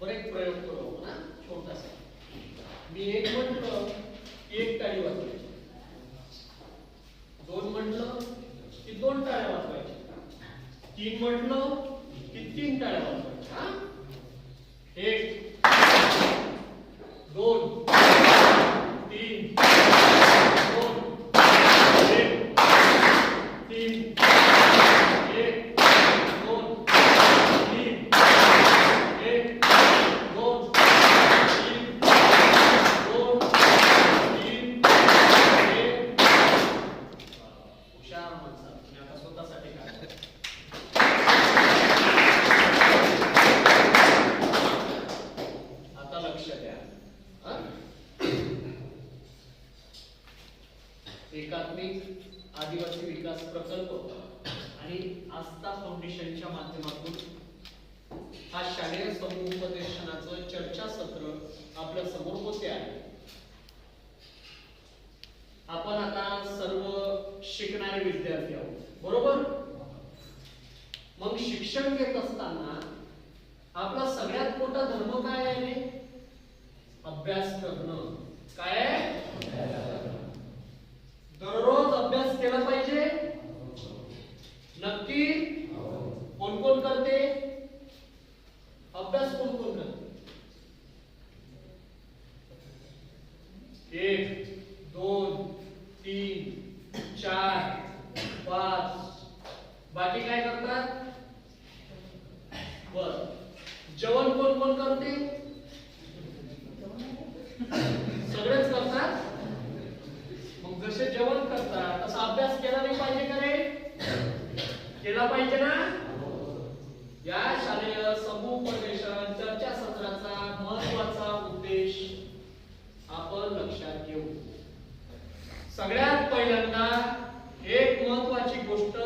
बरं एक प्रयोग करू ना छोटासा. मी एक म्हटलं एक टाळी वाजवायची, दोन म्हटलं की दोन टाळ्या वाजवायच्या, तीन म्हटलं की तीन टाळ्या वाजवायच्या. एक दोन तीन दोन एक तीन एक दोन तीन एक दोन तीन दोन तीन एक. हुशार माणसा, तुम्ही आता स्वतःसाठी काय आता लक्ष द्या. एकात्मिक आदिवासी विकास प्रकल्प आणि आस्था फाउंडेशनच्या माध्यमातून हा शालेय समुपदेशनाचं चर्चासत्र आपल्या समोर होते आहे. आपण आता सर्व शिकणारे विद्यार्थी आहोत, बरोबर. मग शिक्षण घेत असताना आपला सगळ्यात मोठा धर्म काय आहे? अभ्यास करणं. काय आहे? दररोज अभ्यास केला पाहिजे. नक्की कोण कोण करते अभ्यास? कोण कोण करते? एक दोन तीन चार पाच. बाकी काय करतात? बर. जेवण कोण कोण करते? सगळेच करतात. मग जसे जेवण करतात तसा अभ्यास केला नाही पाहिजे का रे? केला पाहिजे ना. या शालेय समुपदेशन चर्चासत्राचा महत्त्वाचा उद्देश आपण लक्षात घेऊ. सगळ्यात पहिल्यांदा एक महत्त्वाची गोष्ट,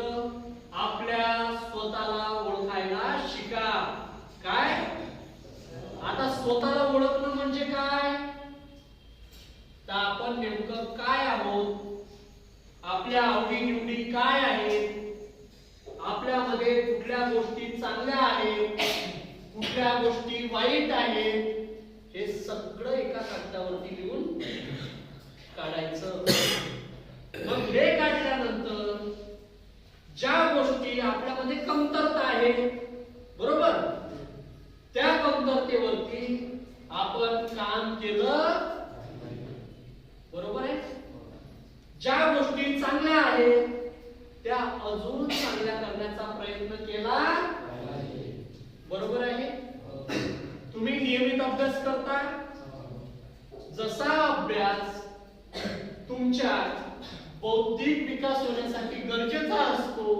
आपल्या स्वतःला ओळखायला शिका. काय? आता स्वतःला ओळखणं म्हणजे काय? तर आपण नेमकं काय आहोत, आपल्या आवडीनिवडी काय आहेत, आपल्यामध्ये कुठल्या गोष्टी चांगल्या आहेत, कुठल्या गोष्टी वाईट आहेत, हे सगळं एका कागदावरती लिहून काढायचं. मग हे काढल्यानंतर ज्या गोष्टी आपल्यामध्ये कमतरता आहे, बरोबर, त्या कमतरतेवरती आपण काम केलं, बरोबर आहे. ज्या गोष्टी चांगल्या आहेत त्या अजून चांगल्या करण्याचा प्रयत्न केला, बरोबर आहे. तुम्ही नियमित अभ्यास करता. जसा अभ्यास तुमच्या बौद्धिक विकास होण्यासाठी गरजेचा असतो.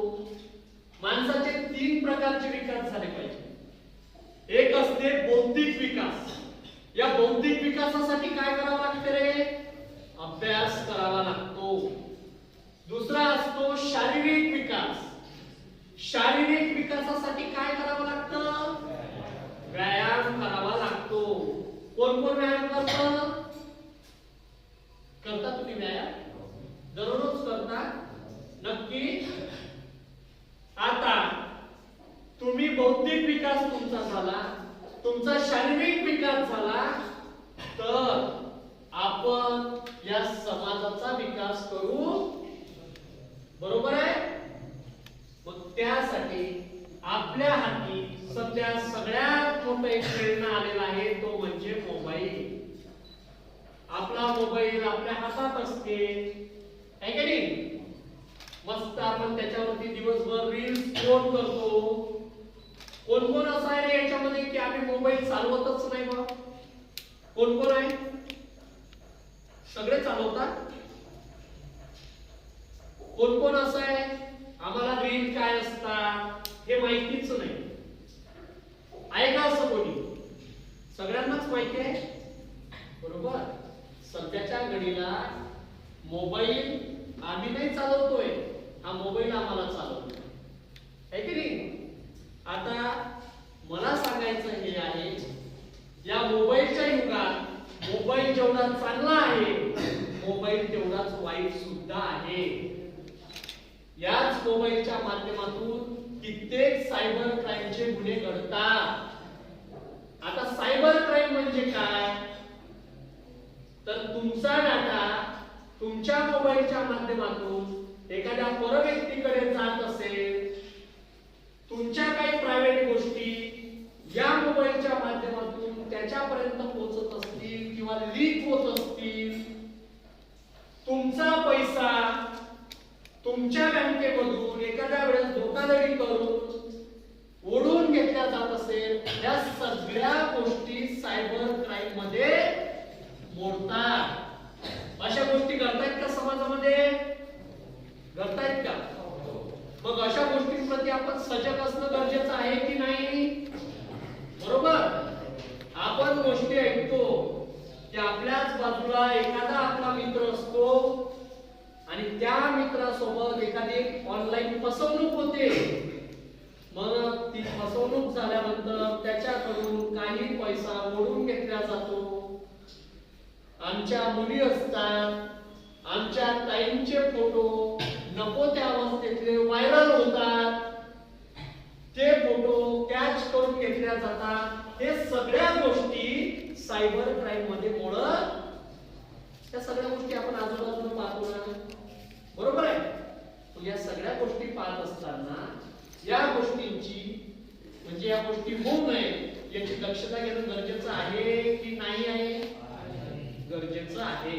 माणसाचे तीन प्रकारचे विकास झाले पाहिजे. एक असते बौद्धिक विकास. या बौद्धिक विकासासाठी काय करावं लागतं रे? अभ्यास करावा लागतो. दुसरा असतो शारीरिक विकास. शारीरिक विकासासाठी काय करावं लागतं? व्यायाम करावा लागतो. कोण कोण व्यायाम करतं? करता तुम्ही व्यायाम? दररोज करता? नक्की. आता तुम्ही बौद्धिक विकास तुमचा झाला, तुमचा शारीरिक विकास झाला, तर आपण या समाजाचा विकास करू, बरोबर आहे. मग त्यासाठी आपल्या हाती सध्या सगळ्यात मोठं एक प्रेरणा आलेला आहे, तो म्हणजे मोबाईल. आपला मोबाईल आपल्या हातात असते, आहे की नाही? मस्त आपण त्याच्यावरती दिवसभर रील्स स्क्रोल करतो. कोण कोण असं आहे रे याच्यामध्ये की आम्ही मोबाईल चालवतच नाही बा? कोण कोण आहे? सगळे चालवतात. कोण कोण असं आहे आम्हाला रील काय असतात हे माहितीच नाही? आहे का असं कोणी? सगळ्यांनाच माहिती आहे, बरोबर. सध्याच्या घडीला मोबाईल आम्ही नाही चालवतोय, हा मोबाईल आम्हाला चालवतोय, आहे की नाही? आता मला सांगायचं हे आहे, या मोबाईलच्या युगात मोबाईल जेवढा चांगला आहे, मोबाईल तेवढाच वाईट सुद्धा आहे. याच मोबाईलच्या माध्यमातून कित्येक सायबर क्राईमचे गुन्हे घडतात. आता तुमचा डाटा तुमच्या मोबाईलच्या माध्यमातून एखाद्या परव्यक्तीकडे जात असेल, तुमच्या काही प्रायव्हेट गोष्टी या मोबाईलच्या माध्यमातून त्याच्यापर्यंत पोहोचत असतील किंवा लीक होत असतील, तुमचा पैसा तुमच्या बँकेमधून एखाद्या वेळेस धोकाधडी करून ओढून घेतल्या जात असेल, या सगळ्या गोष्टी सायबर क्राईम मध्ये मोडतात. अशा गोष्टी घडतायत का समाजामध्ये? घडतायत का? मग अशा गोष्टींप्रती आपण सजग असणं गरजेचं आहे की नाही? बरोबर. आपण गोष्टी ऐकतो की आपल्याच बाजूला एखादा आपला मित्र असतो आणि त्या मित्रासोबत एखादी ऑनलाईन फसवणूक होते. मग ती फसवणूक झाल्यानंतर त्याच्याकडून काही पैसा ओढून घेतला जातो. आमच्या मुली असतात, आमच्या ताईंचे फोटो नको त्या अवस्थेतले व्हायरल होतात, ते फोटो कॅच करून घेतल्या जातात. हे सगळ्या गोष्टी सायबर क्राईम मध्ये मोडत. त्या सगळ्या गोष्टी आपण आजूबाजूला पाहतो ना, बरोबर आहे. या सगळ्या गोष्टी पाहत असताना या गोष्टींची म्हणजे या गोष्टी होऊ नये याची दक्षता घेणं गरजेचं आहे की नाही आहे? गरजेचं आहे.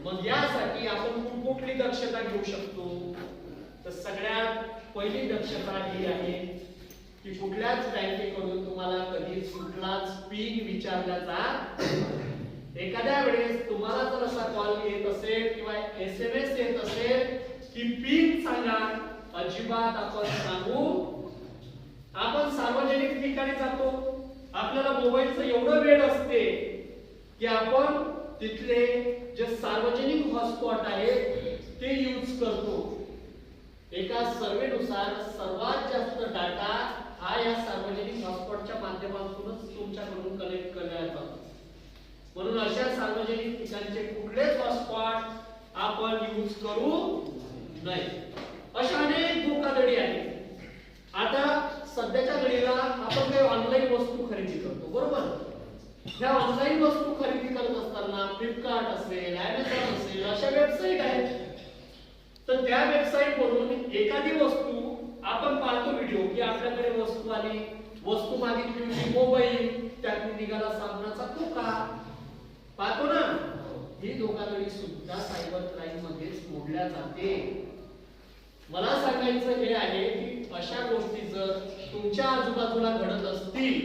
मग यासाठी आपण कुठली दक्षता घेऊ शकतो? तर सगळ्यात पहिली दक्षता ही आहे की कुठल्याच बँकेकडून तुम्हाला कधी कुठलाच पिन विचारला जात. एखाद्या वेळेस तुम्हाला जर असा कॉल येत असेल किंवा SMS येत असेल की पिन सांगा, अजिबात आपण सांगू. आपण सार्वजनिक ठिकाणी जातो, आपल्याला मोबाईलचं एवढं वेळ असते की आपण तिथले जे सार्वजनिक हॉटस्पॉट आहेत ते यूज करतो. एका सर्वेनुसार सर्वात जास्त डाटा हा या सार्वजनिक हॉटस्पॉटच्या माध्यमातूनच तुमच्याकडून कलेक्ट केला जातो. म्हणून अशा सार्वजनिक ठिकाणचे कुठलेच हॉटस्पॉट आपण यूज करू नये. अशा अनेक धोकाधडी आहेत. आता सध्याच्या घडीला आपण काही ऑनलाईन वस्तू खरेदी करतो, बरोबर. ह्या ऑनलाईन वस्तू खरेदी करत असताना फ्लिपकार्ट असेल, Amazon असेल, अशा वेबसाईट आहेत. तर त्या वेबसाईट वरून एखादी वस्तू आपण पाहतो व्हिडिओ की आपल्याकडे वस्तू आली, वस्तू मागितली होती मोबाईल, त्यातून निघाला साबणाचा खोका, पाहतो ना. ही धोकाधडी सुद्धा सायबर क्राईम मध्येच मोडल्या जाते. मला सांगायचं हे आहे की अशा गोष्टी जर तुमच्या आजूबाजूला घडत असतील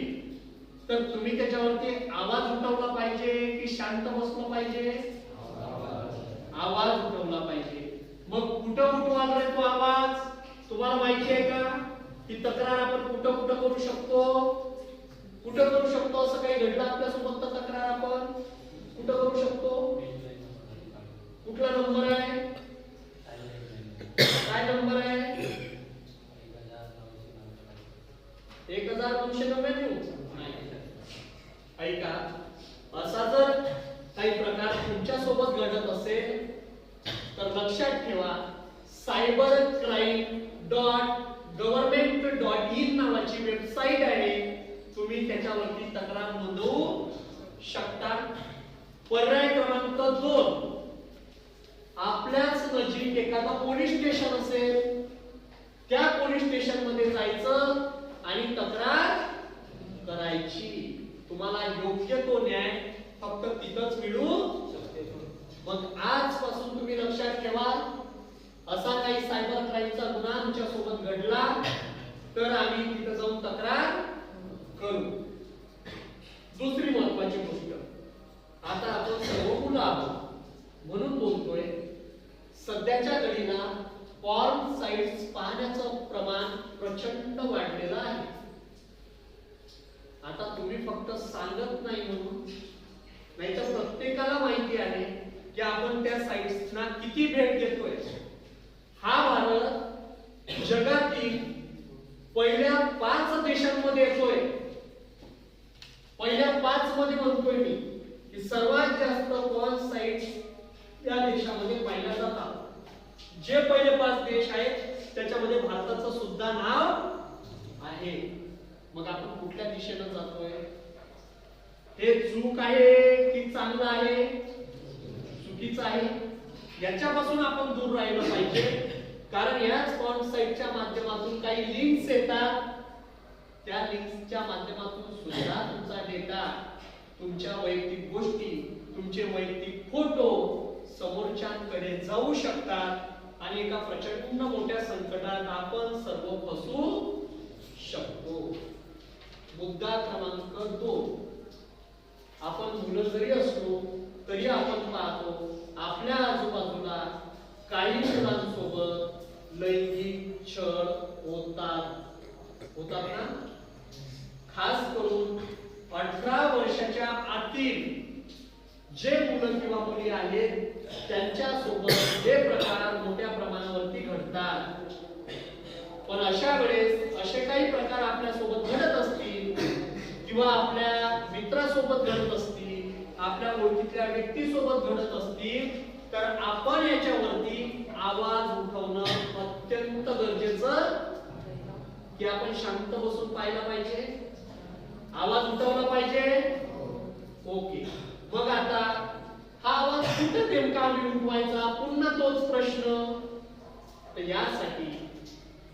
तर तुम्ही त्याच्यावरती आवाज उठवला पाहिजे की शांत बसलं पाहिजे? आवाज उठवला पाहिजे. मग कुठं उठवायला तो आवाज तुम्हाला माहिती आहे का? ही तक्रार आपण कुठं कुठं करू शकतो? कुठं करू शकतो? असं काही घडलं आपल्यासोबत तर तक्रार आपण कुठं करू शकतो? कुठला नंबर आहे? काय नंबर आहे? 1999. ऐका, असा जर काही प्रकार तुमच्या सोबत घडत असेल तर लक्षात ठेवा, cybercrime.government.in नावाची वेबसाईट आहे. तुम्ही त्याच्यावरती तक्रार नोंदवू शकता. पर्याय क्रमांक 2, आपल्याच नजीक एखादा पोलीस स्टेशन असेल, त्या पोलीस स्टेशन मध्ये जायचं आणि तक्रार करायची. तुम्हाला योग्य तो न्याय फक्त तिथंच मिळू शकते. मग आजपासून तुम्ही लक्षात ठेवा, असा काही सायबर क्राईमचा गुन्हा आमच्या सोबत घडला तर आम्ही तिथे जाऊन तक्रार करू. दुसरी महत्त्वाची गोष्ट, आता आपण सर्व मुलं आहोत म्हणून बोलतोय, सध्याच्या घडीला पॉर्न साइट्स पाहण्याचं प्रमाण प्रचंड वाढलेलं आहे. आता तुम्ही फक्त सांगत नाही म्हणून, नाही तर प्रत्येकाला माहिती आहे की आपण त्या साइट्सना किती भेट देतोय. हा भारत जगातील पहिल्या 5 देशांमध्ये येतोय. पहिल्या 5 मध्ये म्हणतोय मी की सर्वात जास्त पॉर्न साइट्स या देशामध्ये पाहिल्या जातात. जे पहिले 5 देश आहेत त्याच्यामध्ये भारताचं सुद्धा नाव आहे. मग आपण कुठल्या दिशेने जातोय? हे चूक आहे की चांगलं आहे? चुकीचं आहे. याच्यापासून आपण दूर राहिलं पाहिजे, कारण याच पॉर्न साईटच्या माध्यमातून काही लिंक्स येतात. त्या लिंक्सच्या माध्यमातून सुद्धा तुमचा डेटा, तुमच्या वैयक्तिक गोष्टी, तुमचे वैयक्तिक फोटो समोरच्यांकडे जाऊ शकतात आणि एका प्रचंड मोठ्या संकटात आपण सर्व फसू शकतो. मुद्दा क्रमांक 2, आपण मुलं जरी असलो तरी आपण पाहतो आपल्या आजूबाजूला काही मुलांसोबत लैंगिक छळ होतात ना. खास करून 18 वर्षाच्या आतील जे मुलं किंवा मुली आहेत त्यांच्या सोबत हे प्रकार मोठ्या प्रमाणावरती घडतात. पण अशा वेळेस असे काही प्रकार आपल्या सोबत घडत असतील किंवा आपल्या मित्रासोबत घडत असतील, आपल्या ओळखीतल्या व्यक्तीसोबत घडत असतील, तर आपण याच्यावरती आवाज उठवणं अत्यंत गरजेचं की आपण शांत बसून पाहिलं पाहिजे, आवाज उठवला पाहिजे. ओके, मग आता हा आवाज कुठे नेमका आम्ही उठवायचा, पुन्हा तोच प्रश्न. तर यासाठी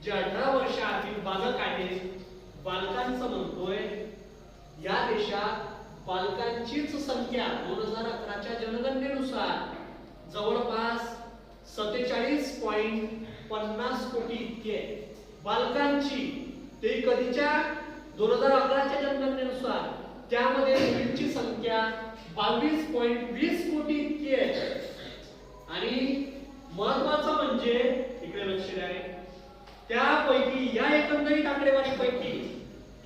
जे 18 वर्षातील बालक आहेत, बालकांचं म्हणतोय, या देशात बालकांचीच संख्या 2011च्या जनगणनेनुसार जवळपास 47.50 कोटी इतकी आहे. बालकांची, ते कधीच्या 2011च्या जनगणनेनुसार, त्यामध्ये मुलींची संख्या 22.20 कोटी इतकी आहे. आणि महत्वाचं म्हणजे इकडे लक्ष द्या, त्यापैकी या एकंदरीत आकडेवारीपैकी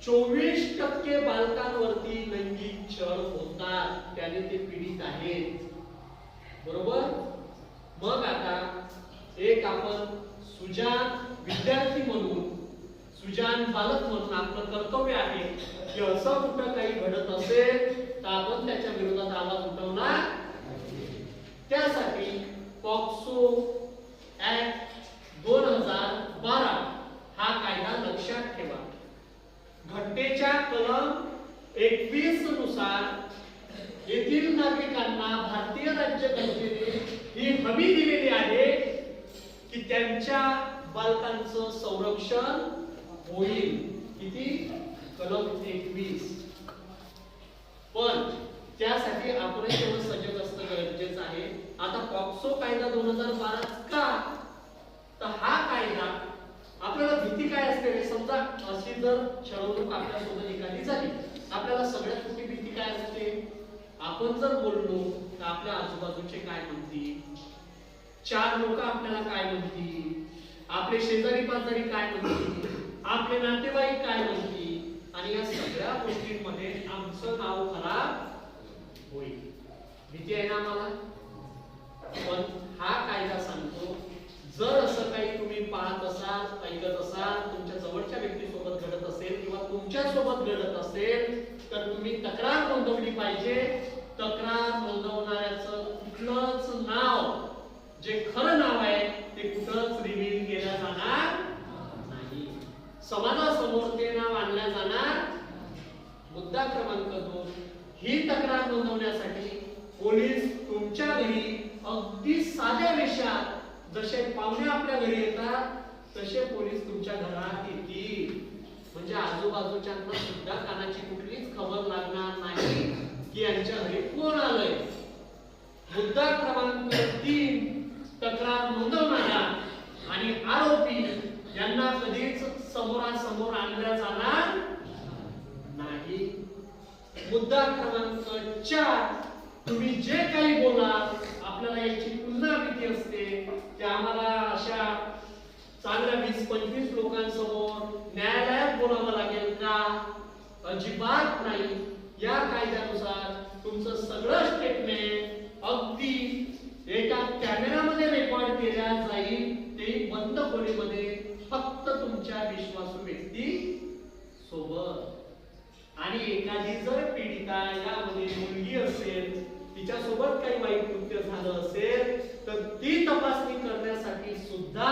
24% बालकांवरती लैंगिक छळ होतात, त्याने ते पीडित आहेत. बरोबर. मग आता एक आपण सुजाण विद्यार्थी म्हणून, सुजाण बालक म्हणून आपलं कर्तव्य आहे की असं कुठं काही घडत असेल तर आपण त्याच्या विरोधात आवाज उठवणार. त्यासाठी पॉक्सो ऍक्ट 2012 हा कायदा लक्षात ठेवा. घटनेच्या कलम 21 नुसार येथील नागरिकांना भारतीय राज्यघटनेने ही हमी दिलेली आहे की त्यांच्या बालकांचं संरक्षण होईल. किती? कलम 21. पण त्यासाठी आपण तेवढं सजग असणं गरजेचं आहे. आता पॉक्सो कायदा 2012 का? तर हा कायदा आपल्याला भीती काय असते, समजा अशी जर छळवणूक आपल्यासोबत एखादी झाली, आपल्याला सगळ्यात मोठी भीती काय असते, आपण जर बोललो तर आपल्या आजूबाजूचे काय म्हणतील, 4 लोक आपल्याला काय म्हणतील, आपले शेजारी पाजारी काय म्हणतील, आपले नातेवाईक काय म्हणतील, आणि या सगळ्या गोष्टींमध्ये आमचं नाव खराब होईल. भीती आहे ना आम्हाला. पण हा कायदा सांगतो, जर असं काही तुम्ही पाहत असाल, ऐकत असाल, तुमच्या जवळच्या व्यक्तीसोबत घडत असेल किंवा तुमच्या सोबत घडत असेल, तर तुम्ही तक्रार नोंदवली पाहिजे. तक्रार नोंदवणाऱ्याचं कुठलंच नाव, जे खरं नाव आहे, ते कुठंच रिव्हील केलं जाणार नाही. समाजासमोर ते नाव आणलं जाणार. मुद्दा क्रमांक 2, ही तक्रार नोंदवण्यासाठी पोलीस तुमच्या घरी अगदी साध्या वेशात, जसे पाहुणे आपल्या घरी येतात तसे पोलीस तुमच्या घरात येतील. म्हणजे आजूबाजूच्यांना सुद्धा कानाची कुठलीच खबर लागणार नाही की यांच्या घरी कोण आलंय. मुद्दा क्रमांक 3, तक्रार नोंदवणारा आणि आरोपी यांना कधीच समोरासमोर आणलं जाणार नाही. मुद्दा क्रमांक 4, तुम्ही जे काही बोलाल आपल्याला याची पुन्हा भीती असते की आम्हाला अशा चांगल्या 20-25 लोकांसमोर न्यायालयात बोलावं लागेल का? अजिबात नाही. या कायद्यानुसार तुमचं सगळं स्टेटमेंट अगदी एका कॅमेरामध्ये रेकॉर्ड केल्या जाईल, ते बंद खोलीमध्ये, फक्त तुमच्या विश्वासू व्यक्ती सोबत. आणि एखादी जर पीडिता यामध्ये मुलगी असेल, तिच्या सोबत काही वाईट कृत्य झालं असेल, तर ती तपासणी करण्यासाठी सुद्धा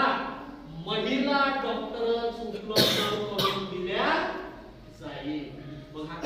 महिला डॉक्टरच उपलब्ध करून दिल्या जाईल. मग हा